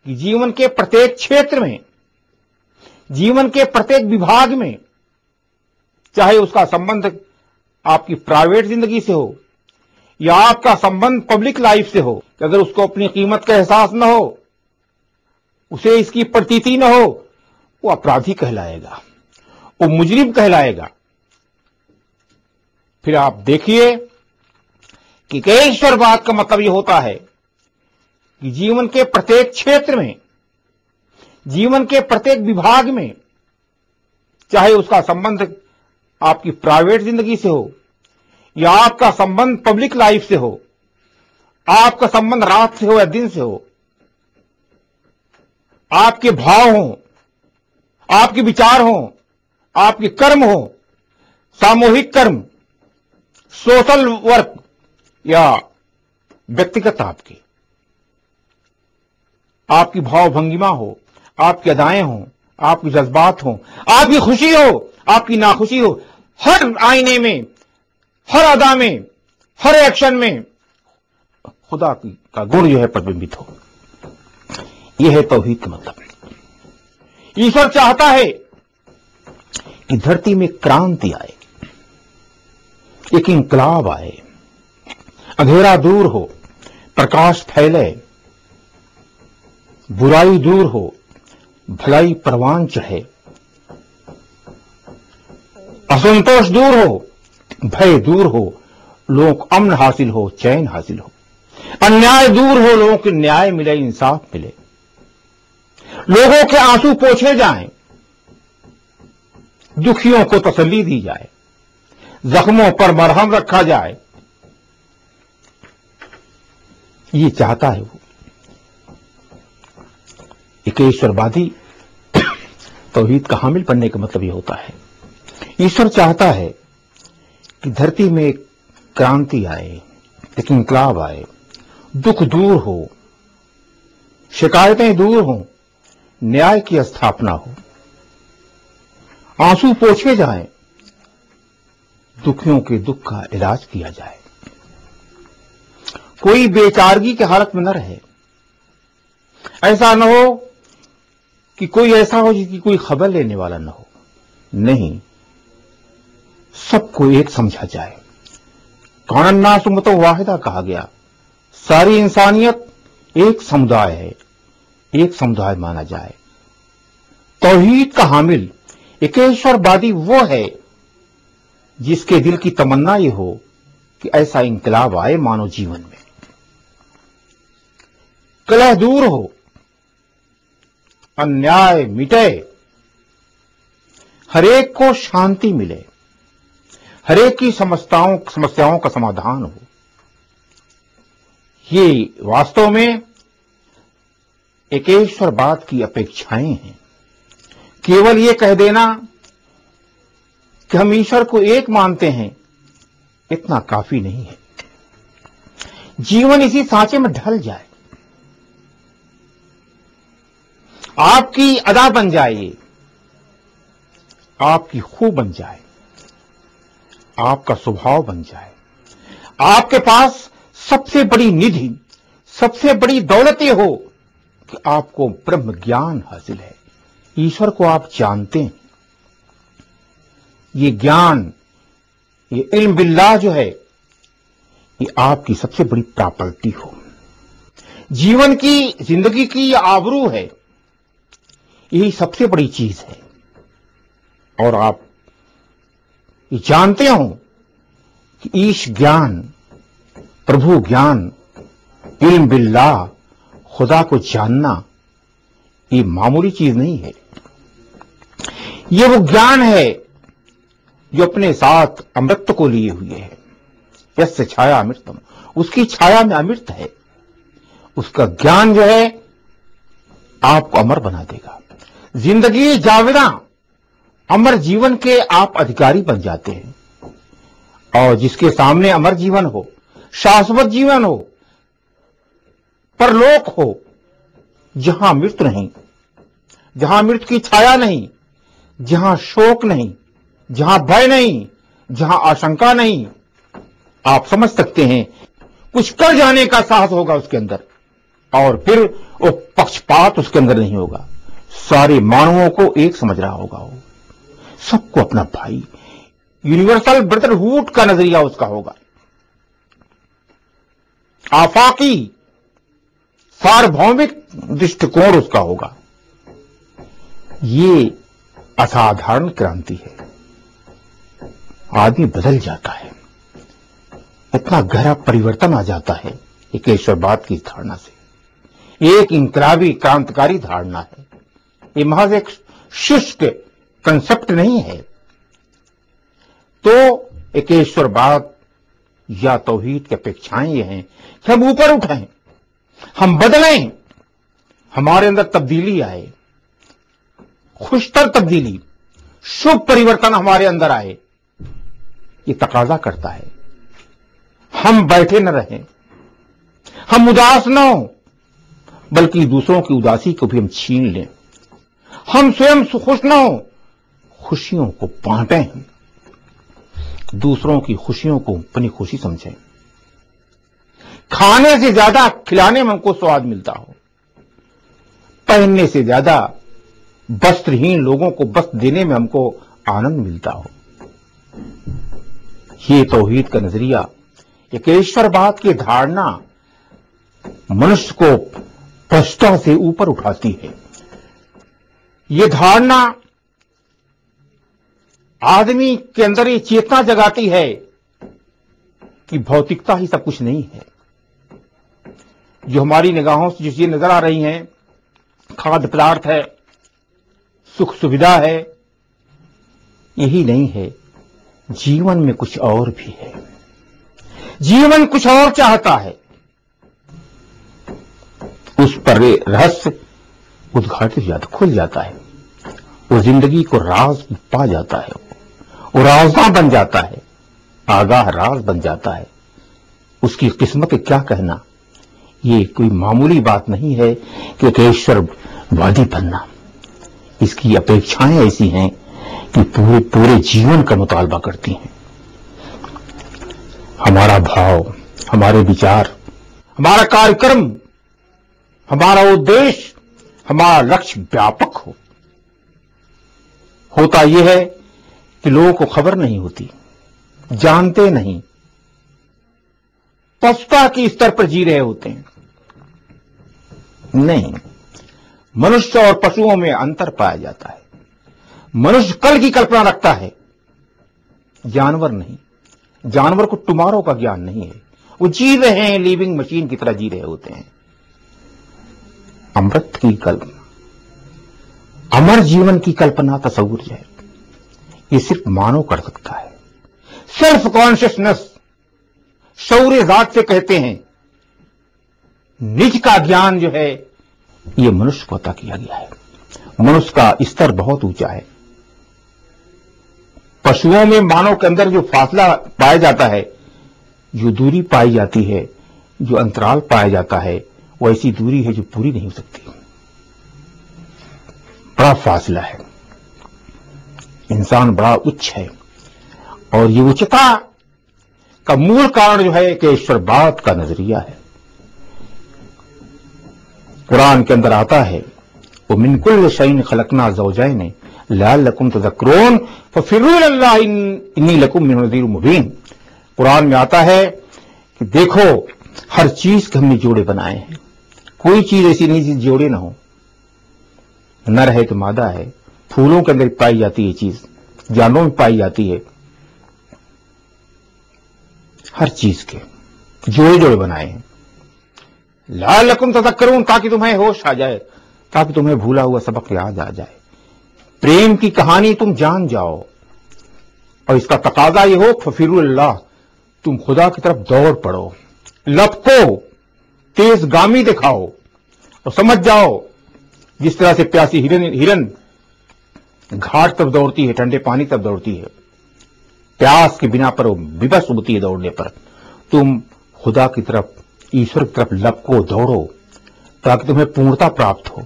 कि जीवन के प्रत्येक क्षेत्र में, जीवन के प्रत्येक विभाग में, चाहे उसका संबंध आपकी प्राइवेट जिंदगी से हो या आपका संबंध पब्लिक लाइफ से हो, कि अगर उसको अपनी कीमत का एहसास न हो, उसे इसकी प्रतीति न हो, वो अपराधी कहलाएगा, वो मुजरिम कहलाएगा। फिर आप देखिए कि ईश्वरवाद का मतलब यह होता है कि जीवन के प्रत्येक क्षेत्र में, जीवन के प्रत्येक विभाग में, चाहे उसका संबंध आपकी प्राइवेट जिंदगी से हो या आपका संबंध पब्लिक लाइफ से हो, आपका संबंध रात से हो या दिन से हो, आपके भाव हों, आपके विचार हों, आपके कर्म हो, सामूहिक कर्म, सोशल वर्क या व्यक्तिगत आपकी भाव भंगिमा हो, आपकी अदाएं हो, आपके जज्बात हो, आपकी खुशी हो, आपकी नाखुशी हो, हर आईने में, हर अदा में, हर एक्शन में खुदा का गुण जो है प्रतिबिंबित हो। यह है तौहीद का मतलब। ईश्वर चाहता है कि धरती में क्रांति आए, एक इंकलाब आए, अंधेरा दूर हो, प्रकाश फैले, बुराई दूर हो, भलाई परवान चढ़े, असंतोष दूर हो, भय दूर हो, लोगों को अमन हासिल हो, चैन हासिल हो, अन्याय दूर हो, लोगों को न्याय मिले, इंसाफ मिले, लोगों के आंसू पोंछे जाएं, दुखियों को तसल्ली दी जाए, जख्मों पर मरहम रखा जाए। ये चाहता है वो। एक ईश्वरवादी तौहीद का हामिल बनने का मतलब ये होता है, ईश्वर चाहता है कि धरती में एक क्रांति आए, एक इंकलाब आए, दुख दूर हो, शिकायतें दूर हो, न्याय की स्थापना हो, आंसू पोंछे जाएं, दुखियों के दुख का इलाज किया जाए, कोई बेचारगी की हालत में न रहे। ऐसा न हो कि कोई ऐसा हो जिसकी कोई खबर लेने वाला न हो। नहीं, सबको एक समझा जाए। कानन नास उम्मतो वाहिदा कहा गया, सारी इंसानियत एक समुदाय है, एक समुदाय माना जाए। तौहीद का हामिल एकेश्वरवादी वो है जिसके दिल की तमन्ना ये हो कि ऐसा इंकलाब आए मानव जीवन में, कलह दूर हो, अन्याय मिटे, हरेक को शांति मिले, हरेक की समस्याओं का समाधान हो। ये वास्तव में एकेश्वरवाद की अपेक्षाएं हैं। केवल ये कह देना कि हम ईश्वर को एक मानते हैं, इतना काफी नहीं है। जीवन इसी सांचे में ढल जाए, आपकी अदा बन जाए, आपकी खूब बन जाए, आपका स्वभाव बन जाए। आपके पास सबसे बड़ी निधि, सबसे बड़ी दौलत ये हो कि आपको ब्रह्म ज्ञान हासिल है, ईश्वर को आप जानते हैं। ये ज्ञान, ये इल्म बिल्लाह जो है, ये आपकी सबसे बड़ी प्रॉपर्टी हो, जीवन की, जिंदगी की आबरू है, यही सबसे बड़ी चीज है। और आप ये जानते हो कि ईश ज्ञान, प्रभु ज्ञान, इल्म बिल्लाह, खुदा को जानना, ये मामूली चीज नहीं है। ये वो ज्ञान है जो अपने साथ अमृत को लिए हुए है। यस्य छाया अमृतम, उसकी छाया में अमृत है। उसका ज्ञान जो है आपको अमर बना देगा। जिंदगी जावेदा, अमर जीवन के आप अधिकारी बन जाते हैं। और जिसके सामने अमर जीवन हो, शाश्वत जीवन हो, परलोक हो, जहां मृत्यु नहीं, जहां मृत्यु की छाया नहीं, जहां शोक नहीं, जहां भय नहीं, जहां आशंका नहीं, आप समझ सकते हैं कुछ कर जाने का साहस होगा उसके अंदर। और फिर वो पक्षपात उसके अंदर नहीं होगा। सारे मानवों को एक समझ रहा होगा, वो सबको अपना भाई, यूनिवर्सल ब्रदरहुड का नजरिया उसका होगा। आफाकी सार्वभौमिक दृष्टिकोण उसका होगा। ये असाधारण क्रांति है। आदमी बदल जाता है, इतना गहरा परिवर्तन आ जाता है एक ईश्वरवाद की धारणा से। एक इंकलाबी क्रांतिकारी धारणा है। ये महज एक शुष्क कंसेप्ट नहीं है। तो एक ईश्वरवाद या तौहीद की अपेक्षाएं ये हैं कि हम ऊपर उठें, हम बदलें, हमारे अंदर तब्दीली आए, खुशतर तब्दीली, शुभ परिवर्तन हमारे अंदर आए। ये तकाजा करता है हम बैठे न रहें, हम उदास न हो, बल्कि दूसरों की उदासी को भी हम छीन लें। हम स्वयं खुश न हो, खुशियों को बांटें, दूसरों की खुशियों को अपनी खुशी समझें। खाने से ज्यादा खिलाने में हमको स्वाद मिलता हो, पहनने से ज्यादा वस्त्रहीन लोगों को वस्त्र देने में हमको आनंद मिलता हो। ये तौहीद का नजरिया, एक ईश्वरवाद की धारणा मनुष्य को पृष्ठता से ऊपर उठाती है। ये धारणा आदमी के अंदर ये चेतना जगाती है कि भौतिकता ही सब कुछ नहीं है। जो हमारी निगाहों से जो चीजें नजर आ रही हैं, खाद्य पदार्थ है, सुख सुविधा है, यही नहीं है। जीवन में कुछ और भी है। जीवन कुछ और चाहता है। उस पर रहस्य उद्घाटित हो जाता, खुल जाता है। वो जिंदगी को राज पा जाता है, वो राज़दां बन जाता है, आगाह राज बन जाता है। उसकी किस्मत क्या कहना, ये कोई मामूली बात नहीं है कि एक ईश्वरवादी बनना। इसकी अपेक्षाएं ऐसी हैं कि पूरे पूरे जीवन का मुतालबा करती हैं। हमारा भाव, हमारे विचार, हमारा कार्यक्रम, हमारा उद्देश्य, हमारा लक्ष्य व्यापक हो। होता यह है कि लोगों को खबर नहीं होती, जानते नहीं, पशुता के स्तर पर जी रहे होते हैं। नहीं, मनुष्य और पशुओं में अंतर पाया जाता है। मनुष्य कल की कल्पना रखता है, जानवर नहीं। जानवर को टुमारो का ज्ञान नहीं है। वो जी रहे हैं, लिविंग मशीन की तरह जी रहे होते हैं। अमृत की कल्पना, अमर जीवन की कल्पना, तसव्वुर है, ये सिर्फ मानव कर सकता है। सेल्फ कॉन्शियसनेस, शौर्य जात से कहते हैं। निज का ज्ञान जो है, ये मनुष्य को अता किया गया है। मनुष्य का स्तर बहुत ऊंचा है। पशुओं में मानव के अंदर जो फासला पाया जाता है, जो दूरी पाई जाती है, जो अंतराल पाया जाता है, वो ऐसी दूरी है जो पूरी नहीं हो सकती। बड़ा फासला है। इंसान बड़ा उच्च है, और ये उच्चता का मूल कारण जो है कि ईश्वरवाद का नजरिया है। कुरान के अंदर आता है, वो मिन कुल्लि शैइन खलकना ज़ौजैन लअल्लकुम तज़क्करून फफिर्रू इलल्लाह इन्नी लकुम मिन्हु नज़ीरुम मुबीन। कुरान में आता है कि देखो, हर चीज के हमने जोड़े बनाए हैं। कोई चीज ऐसी नहीं जिस जोड़े ना हो। नर है तो मादा है, फूलों के अंदर पाई जाती है चीज, जानवरों में पाई जाती है। हर चीज के जोड़े जोड़े बनाए हैं। लअल्लकुम तज़क्करून, ताकि तुम्हें होश आ जाए, ताकि तुम्हें भूला हुआ सबक याद आ जाए, प्रेम की कहानी तुम जान जाओ। और इसका तकाजा ये हो, फफिरू इल्लाह, तुम खुदा की तरफ दौड़ पड़ो, लपको, तेजगामी दिखाओ, और समझ जाओ जिस तरह से प्यासी हिरन घाट तक दौड़ती है, ठंडे पानी तक दौड़ती है, प्यास के बिना पर वो विवश होती है दौड़ने पर। तुम खुदा की तरफ, ईश्वर की तरफ लपको, दौड़ो, ताकि तुम्हें पूर्णता प्राप्त हो,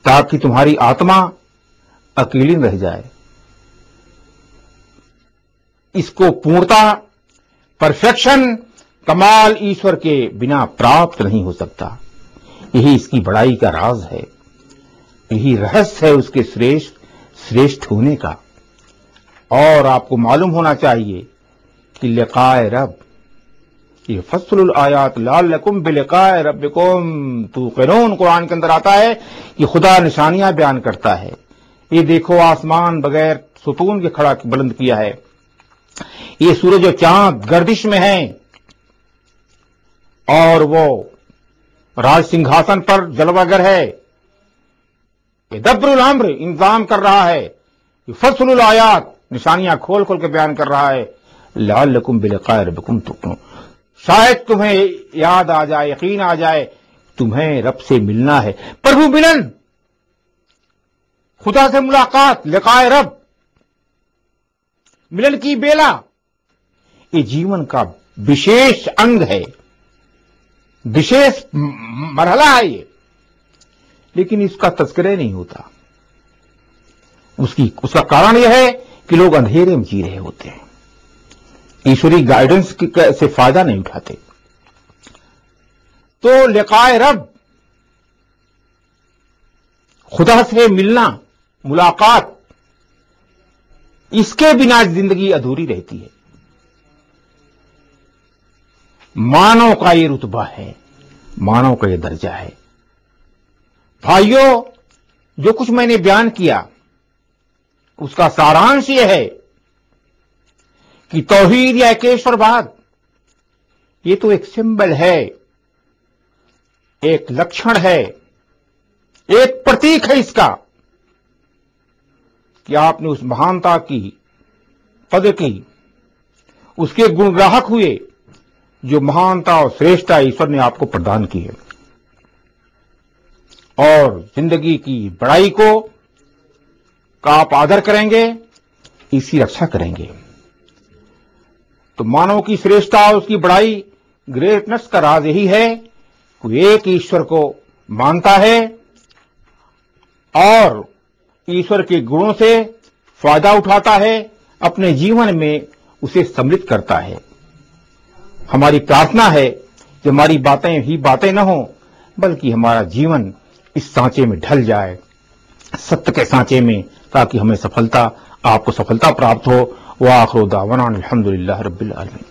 ताकि तुम्हारी आत्मा अकेली रह जाए। इसको पूर्णता, परफेक्शन, कमाल ईश्वर के बिना प्राप्त नहीं हो सकता। यही इसकी बड़ाई का राज है, यही रहस्य है उसके श्रेष्ठ होने का। और आपको मालूम होना चाहिए कि लिकाए रब, ये फस्लुल आयात लअल्लकुम बिलिकाए रब्बिकुम तुक़िनून कुरान के अंदर आता है कि खुदा निशानियां बयान करता है। ये देखो आसमान बगैर सुतून के खड़ा बुलंद किया है, ये सूरज और चांद गर्दिश में हैं, और वो राज सिंहासन पर जलवागर है, ये दब्रुल अम्र इंतजाम कर रहा है, ये फस्लुल आयात निशानियां खोल खोल के बयान कर रहा है। लअल्लकुम बिलिकाए रब्बिकुम तुक़िनून, शायद तुम्हें याद आ जाए, यकीन आ जाए, तुम्हें रब से मिलना है। प्रभु मिलन, खुदा से मुलाकात, लिकाए रब, मिलन की बेला, ये जीवन का विशेष अंग है, विशेष मरहला है ये, लेकिन इसका तज़किरा नहीं होता। उसका कारण यह है कि लोग अंधेरे में जी रहे होते हैं, ईश्वरी गाइडेंस से फायदा नहीं उठाते। तो लिकाए रब, खुदा से मिलना, मुलाकात, इसके बिना जिंदगी अधूरी रहती है। मानव का ये रुतबा है, मानव का ये दर्जा है। भाइयों, जो कुछ मैंने बयान किया उसका सारांश यह है कि तौहीद या एकेश्वरवाद ये तो एक सिंबल है, एक लक्षण है, एक प्रतीक है इसका कि आपने उस महानता की कदर की, उसके गुणग्राहक हुए जो महानता और श्रेष्ठता ईश्वर ने आपको प्रदान की है, और जिंदगी की बड़ाई को का आप आदर करेंगे, इसकी रक्षा करेंगे। तो मानव की श्रेष्ठता और उसकी बड़ाई, ग्रेटनेस का राज यही है कि एक ईश्वर को मानता है और ईश्वर के गुणों से फायदा उठाता है, अपने जीवन में उसे सम्मिलित करता है। हमारी प्रार्थना है कि हमारी बातें ही बातें न हो, बल्कि हमारा जीवन इस सांचे में ढल जाए, सत्य के सांचे में, ताकि हमें सफलता, आपको सफलता प्राप्त हो। व आखिर दावाना अल्हम्दुलिल्लाह रब्बिल आलमीन।